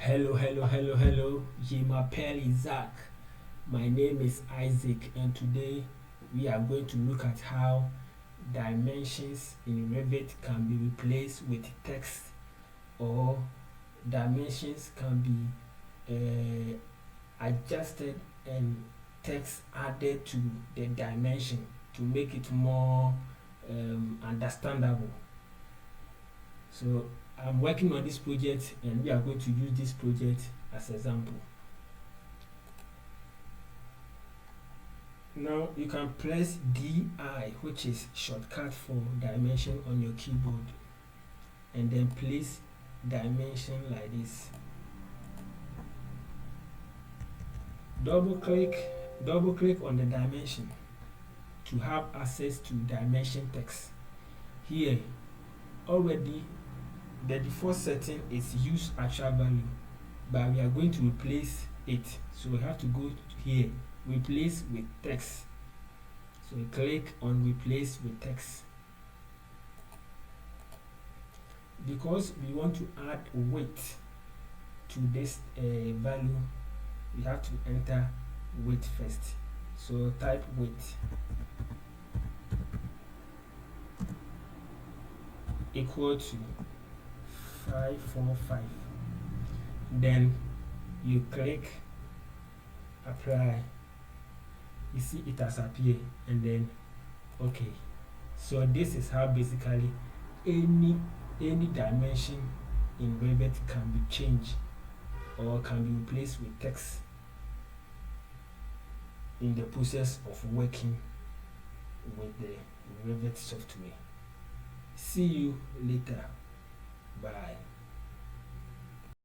Hello. Jimapel Isaac. My name is Isaac, and today we are going to look at how dimensions in Revit can be replaced with text, or dimensions can be adjusted and text added to the dimension to make it more understandable. So I'm working on this project, and we are going to use this project as an example. Now you can press DI, which is shortcut for dimension, on your keyboard, and then place dimension like this. Double click on the dimension to have access to dimension text. Here already the default setting is use actual value, but we are going to replace it, so we have to go here, replace with text. So we click on replace with text. Because we want to add weight to this value, we have to enter weight first. So type weight equal to 545. Then you click apply. You see it has appeared, and then okay. So this is how basically any dimension in Revit can be changed or can be replaced with text in the process of working with the Revit software. See you later. Bye.